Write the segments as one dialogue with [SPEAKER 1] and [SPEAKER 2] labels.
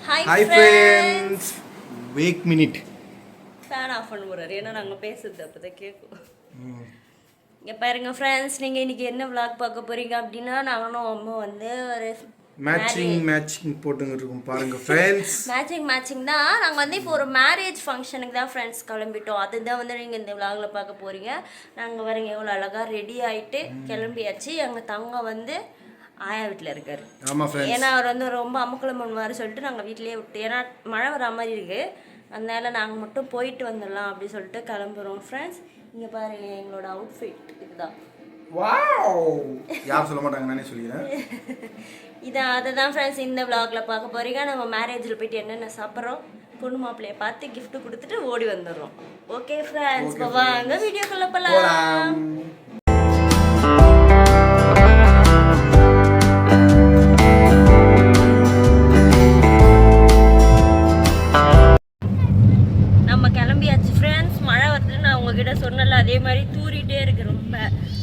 [SPEAKER 1] Hi friends. Wake minute.
[SPEAKER 2] Fan off பண்ண போறாரு ஏன்னா நாங்கள் பேசுறது அப்போதான் கேட்கும். இங்கே பாருங்க ஃப்ரெண்ட்ஸ், நீங்கள் இன்னைக்கு என்ன விளாக் பார்க்க போறீங்க அப்படின்னா, நாங்களும் அம்மா வந்து ஒரு
[SPEAKER 1] மேட்சிங் போட்டுங்க இருக்கோம் பாருங்க ஃப்ரெண்ட்ஸ்.
[SPEAKER 2] மேட்சிங் தான். நாங்கள் வந்து இப்போ ஒரு மேரேஜ் ஃபங்க்ஷனுக்கு தான் ஃப்ரெண்ட்ஸ் கிளம்பிட்டோம். அதுதான் வந்து நீங்கள் இந்த விளாகில் பார்க்க போறீங்க. நாங்கள் வரீங்க எவ்வளோ அழகாக ரெடி ஆகிட்டு கிளம்பியாச்சு. எங்கள் தங்கம் வந்து ஆயா வீட்டில் இருக்காரு.
[SPEAKER 1] ஆமாம் ஃப்ரெண்ட்ஸ்.
[SPEAKER 2] ஏன்னா அவர் வந்து ரொம்ப அமுக்கலம் பண்ணுவார் சொல்லிட்டு நாங்கள் வீட்டிலேயே விட்டு, ஏன்னா மழை வர மாதிரி இருக்குது, அதனால நாங்கள் மட்டும் போயிட்டு வந்துடலாம் அப்படி சொல்லிட்டு கிளம்புறோம் ஃப்ரெண்ட்ஸ். இங்கே பாருங்க எங்களோட அவுட்ஃபிட் இதுதான்.
[SPEAKER 1] வாவ், யார் சொல்ல மாட்டாங்க, நானே சொல்லிக்கிறேன்.
[SPEAKER 2] அதை தான் ஃப்ரெண்ட்ஸ் இந்த விளாகில் பார்க்க போறீங்க. நம்ம மேரேஜில் போயிட்டு என்னென்ன சாப்பிட்றோம், பொண்ணு மாப்பிள்ளையை பார்த்து கிஃப்ட் கொடுத்துட்டு ஓடி வந்துடுறோம். ஓகே ஃப்ரெண்ட்ஸ், வாங்க வீடியோக்குள்ள போகலாம். சொன்னல அதே மாதிரி தூரிட்டே இருக்கு ரொம்ப,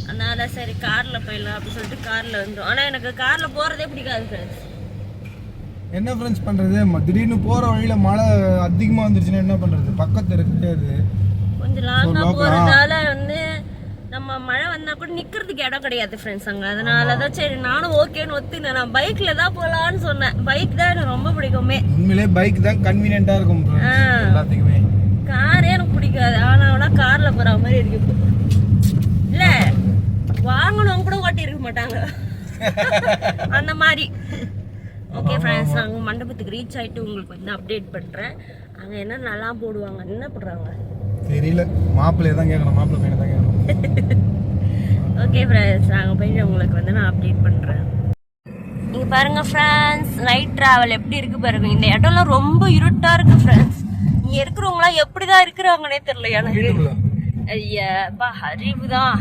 [SPEAKER 2] அதனால சரி காரில் போயிடலாம் அப்படின்னு சொல்லிட்டு காரில் வந்துடும். ஆனால் எனக்கு காரில் போகிறதே பிடிக்காது ஃப்ரெண்ட்ஸ்.
[SPEAKER 3] என்ன ஃப்ரெண்ட்ஸ் பண்ணுறது, திடீர்னு போகிற வழியில் மழை அதிகமாக வந்துருச்சுன்னா என்ன பண்ணுறது, பக்கத்தில் இருக்குது
[SPEAKER 2] கொஞ்சம் லாங்காக போகிறதால வந்து நம்ம மழை வந்தால் கூட நிற்கிறதுக்கு இடம் கிடையாது ஃப்ரெண்ட்ஸ் அங்கே. அதனால தான் சரி நானும் ஓகேன்னு ஒத்துனேன். நான் பைக்கில் தான் போகலான்னு சொன்னேன். பைக் தான் எனக்கு ரொம்ப பிடிக்குமே.
[SPEAKER 3] உண்மையிலே பைக் தான் கன்வீனியன்ட்டாக இருக்கும் எல்லாத்துக்குமே.
[SPEAKER 2] காரே எனக்கு பிடிக்காது, ஆனால் காரில் போகிற மாதிரி இருக்கு. இல்லை வாங்கணும் கூட ஓட்டி இருக்க மாட்டாங்க அந்த மாதிரி. ஓகே ஃப்ரெண்ட்ஸ், நாங்கள் மண்டபத்துக்கு ரீச் ஆகிட்டு உங்களுக்கு வந்து அப்டேட் பண்ணுறேன். அங்கே என்ன நல்லா போடுவாங்க, என்ன போடுறாங்க
[SPEAKER 3] தெரியல, மாப்பிள்ளையை தான் கேட்கணும், மாப்பிள்ளை பையனை தான் கேட்கணும்.
[SPEAKER 2] ஓகே ஃப்ரெண்ட்ஸ், நாங்கள் போயிட்டு உங்களுக்கு வந்து நான் அப்டேட் பண்ணுறேன். நீங்கள் பாருங்கள் ஃப்ரெண்ட்ஸ், நைட் ட்ராவல் எப்படி இருக்குது பாருங்க. இந்த இடம்லாம் ரொம்ப இருட்டாக இருக்குது ஃப்ரெண்ட்ஸ். இங்கே இருக்கிறவங்களாம் எப்படி தான் இருக்கிறாங்கன்னே தெரியல எனக்கு. ஐயாப்பா அறிவு தான்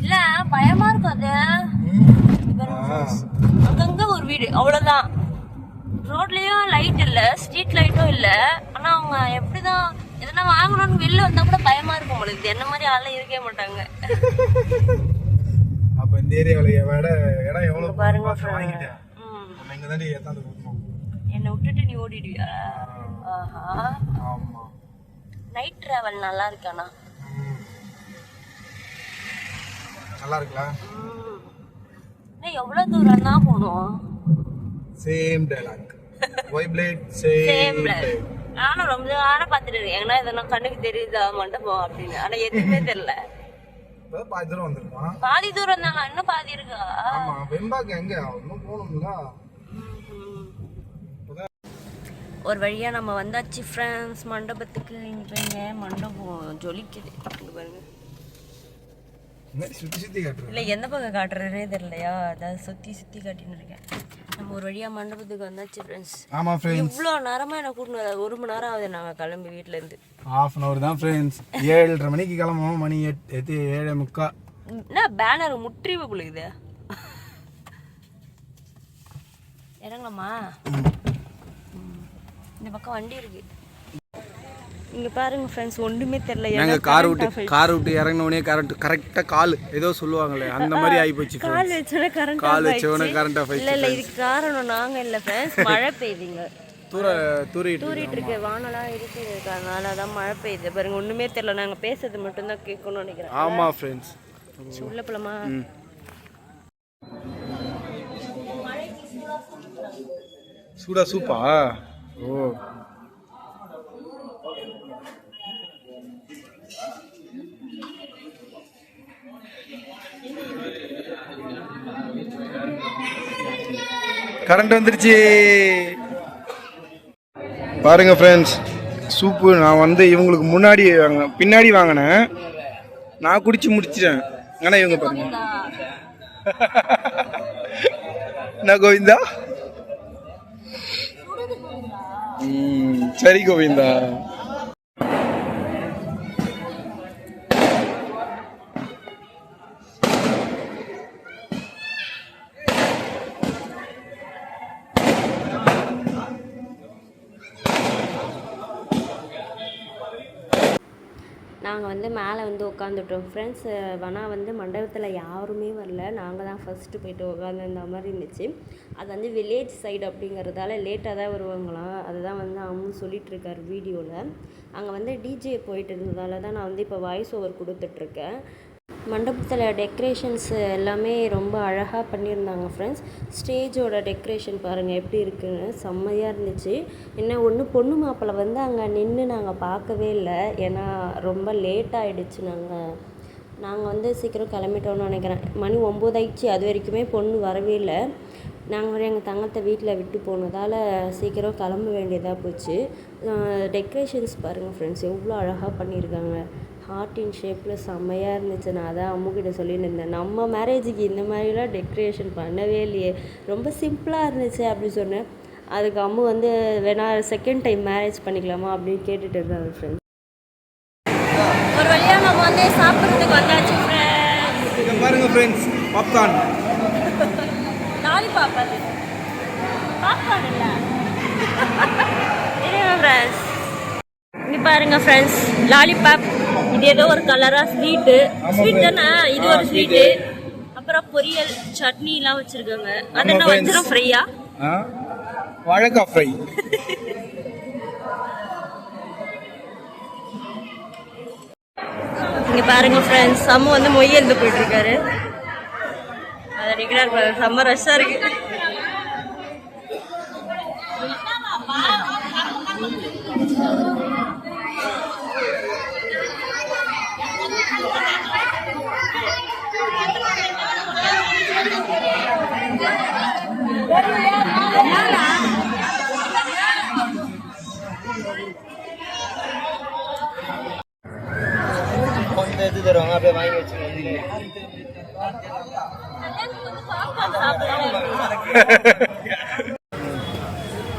[SPEAKER 2] இல்லை, பயமாக இருக்கும் அது. அங்கங்க ஒரு வீடு அவ்வளோதான். ரோட்லேயும் லைட் இல்லை, ஸ்ட்ரீட் லைட்டும் இல்லை. ஆனால் அவங்க எப்படிதான் எதனா வாங்கணும்னு வெளில வந்தால் கூட பயமாக இருக்கும் உங்களுக்கு. என்ன மாதிரி ஆளெல்லாம் இருக்கவே மாட்டாங்க.
[SPEAKER 3] அப்போ இந்த ஏரியாவில் விட இடம் எவ்வளோ
[SPEAKER 2] பாருங்க. என்னை விட்டுட்டு நீ ஓடிடுவியா? ஆஹா, நைட் டிராவல் நல்லா இருக்கானா?
[SPEAKER 3] நல்லா இருக்கலாம்.
[SPEAKER 2] எவ்வளவு தூரம் தான் போகணும்?
[SPEAKER 3] Same dialogue, vibrate same dialogue.
[SPEAKER 2] நானும் ரொம்ப நேரம் பார்த்துட்டு இருக்கேன், ஏன்னா இதெல்லாம் கண்ணுக்கு தெரியுதா மண்டபம் அப்படின்னு. ஆனா எதுவுமே தெரியல.
[SPEAKER 3] பாதி தூரம் வந்திருக்கோம்.
[SPEAKER 2] பாதி தூரம் தானா? இன்னும் பாதி இருக்கா?
[SPEAKER 3] ஆமா, வெம்பாக்கு எங்க இன்னும் போகணும்ல.
[SPEAKER 2] ஒரு வழியா நம்ம வந்தாச்சு ஃப்ரெண்ட்ஸ் மண்டபத்துக்கு. இங்க மண்டபம் ஜொலிக்குது பாருங்க.
[SPEAKER 3] சுத்தி காட்டுறேன்.
[SPEAKER 2] இல்லை எந்த பக்கம் காட்டுறதுனே தெரியலையா, அதாவது சுற்றி காட்டின்னு இருக்கேன். நம்ம ஒரு வழியாக மண்டபத்துக்கு வந்தாச்சு ஃப்ரெண்ட்ஸ்.
[SPEAKER 3] ஆமாம் ஃப்ரெண்ட்ஸ்,
[SPEAKER 2] இவ்வளோ நேரமாக எனக்கு கூட்டினு 1 மணி நேரம் ஆகுது நாங்கள் கிளம்பி வீட்டிலேருந்து.
[SPEAKER 3] ½ hour தான் ஃப்ரெண்ட்ஸ். 7:30 மணிக்கு கிளம்புவோம், மணி 7:45.
[SPEAKER 2] என்ன பேனர் முற்றிவு புழுகுது. இறங்கலாமா? இந்த பக்கம் வண்டி இருக்கு. இங்க பாருங்க ஃப்ரெண்ட்ஸ், ஒண்ணுமே தெரியல.
[SPEAKER 1] நாங்க கார் விட்டு இறங்கின உடனே கரெக்ட்டா கால் ஏதோ சொல்லுவாங்களே அந்த மாதிரி ஆயி போச்சு.
[SPEAKER 2] கால் வச்சோனே கரண்ட் ஆஃப். இல்ல இதுக்கு காரணம் நாங்க இல்ல ஃப்ரெண்ட்ஸ், மழை பெய்யுதுங்க. தூரிட்டு இருக்கு, வானலாம் இருக்கு, அதனால தான் மழை பெய்யுது பாருங்க. ஒண்ணுமே தெரியல, நாங்க பேசுறது மட்டும் தான் கேட்கணும்னு நினைக்கிறேன்.
[SPEAKER 1] ஆமா ஃப்ரெண்ட்ஸ்,
[SPEAKER 2] உள்ள போலாமா?
[SPEAKER 1] சூடா சூப்பா. ஓ கரண்ட் வந்துருச்சு பாருங்க ஃப்ரெண்ட்ஸ். சூப்பு நான் வந்து இவங்களுக்கு பின்னாடி வாங்கினேன், நான் குடிச்சு முடிச்சிட்டேன். ஆனால் இவங்க பாருங்க. என்ன கோவிந்தா? சரி கோவிந்தா.
[SPEAKER 2] நாங்கள் வந்து மேலே வந்து உட்காந்துட்டோம் ஃப்ரெண்ட்ஸ். ஆனால் வந்து மண்டபத்தில் யாருமே வரல, நாங்கள் தான் ஃபஸ்ட்டு போய்ட்டு உட்காந்துருந்த மாதிரி இருந்துச்சு. அது வந்து வில்லேஜ் சைடு அப்படிங்கிறதால லேட்டாக தான் வருவாங்களாம். அதுதான் வந்து அவங்க சொல்லிகிட்ருக்கார் வீடியோவில். அங்கே வந்து டிஜே போயிட்டு இருந்ததால தான் நான் வந்து இப்போ வாய்ஸ் ஓவர் கொடுத்துட்ருக்கேன். மண்டபத்தில் டெக்கரேஷன்ஸ் எல்லாமே ரொம்ப அழகாக பண்ணியிருந்தாங்க ஃப்ரெண்ட்ஸ். ஸ்டேஜோட டெக்கரேஷன் பாருங்கள் எப்படி இருக்குன்னு, செம்மையாக இருந்துச்சு. என்ன ஒன்று பொண்ணு மாப்பிள்ளை வந்து அங்கே நின்று நாங்கள் பார்க்கவே இல்லை, ஏன்னா ரொம்ப லேட் ஆகிடுச்சு. நாங்கள் வந்து சீக்கிரம் கிளம்பிட்டோம்னு நினைக்கிறேன். மணி 9 ஆயிடுச்சு, அது வரைக்குமே பொண்ணு வரவே இல்லை. நாங்கள் எங்கள் தங்கத்தை வீட்டில் விட்டு போனதால் சீக்கிரம் கிளம்ப வேண்டியதாக போச்சு. டெக்கரேஷன்ஸ் பாருங்கள் ஃப்ரெண்ட்ஸ், எவ்வளோ அழகாக பண்ணியிருக்காங்க. ஹார்ட்டின் ஷேப்பில் செம்மையாக இருந்துச்சு. நான் அதான் அம்முக்கிட்ட சொல்லிட்டு இருந்தேன், நம்ம மேரேஜுக்கு இந்த மாதிரிலாம் டெக்கரேஷன் பண்ணவே இல்லையே, ரொம்ப சிம்பிளாக இருந்துச்சு அப்படி சொன்னேன். அதுக்கு அம்மு வந்து வேணா செகண்ட் டைம் மேரேஜ் பண்ணிக்கலாமா அப்படின்னு கேட்டுட்டு இருந்தாங்க ஃப்ரெண்ட்ஸ். ஒரு வழியாக நம்ம வந்து சாப்பிட்றதுக்கு வந்தாச்சு ஃப்ரெண்ட்ஸ்.
[SPEAKER 1] பாருங்க ஃப்ரெண்ட்ஸ், பாப்கார்ன்
[SPEAKER 2] லாலிபாப். அது பாப்கார்ன் இல்லை ஃப்ரெண்ட்ஸ். இங்கே பாருங்க ஃப்ரெண்ட்ஸ், லாலிபாப். இது ஏதோ ஒரு கலராக ஸ்வீட்டு தானே, இது ஒரு ஸ்வீட்டு. அப்புறம் பொரியல், சட்னிலாம் வச்சுருக்காங்க. அது என்ன வஞ்சிரம் ஃப்ரையா?
[SPEAKER 1] வாழைக்காய் ஃப்ரை.
[SPEAKER 2] இங்கே பாருங்க ஃப்ரெண்ட்ஸ், அம்மா வந்து மொய் எழுந்து போயிட்டுருக்காரு. அதை அடிக்கிறார், செம்ம ரஷ்ஷாக இருக்கு.
[SPEAKER 1] தருவாங்க, அப்படியே வாங்கி வச்சுக்கோங்க.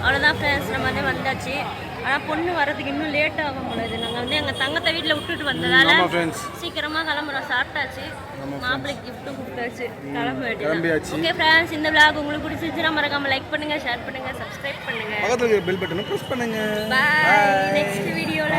[SPEAKER 2] அவ்வளோதான் ஃப்ரெண்ட்ஸ், நம்ம வந்து வந்தாச்சு. ஆனால் பொண்ணு வரதுக்கு இன்னும் லேட் ஆகும் போல. நாங்கள் வந்து எங்கள் தங்கத்தை வீட்டில் விட்டுட்டு வந்ததால சீக்கிரமாக கிளம்புறோம். சாப்பிட்டாச்சு, மாப்பிள்ளைக்கு கிஃப்ட்டும் கொடுத்தாச்சு, கிளம்ப வேண்டியது. ஓகே ஃப்ரெண்ட்ஸ், இந்த விளாக் உங்களுக்கு பிடிச்சிருச்சுன்னா மறக்காம லைக் பண்ணுங்க, ஷேர் பண்ணுங்க, சப்ஸ்கிரைப் பண்ணுங்க,
[SPEAKER 1] பக்கத்துல பெல் பட்டனை பிரஸ் பண்ணுங்க.
[SPEAKER 2] பாய். நெக்ஸ்ட் வீடியோல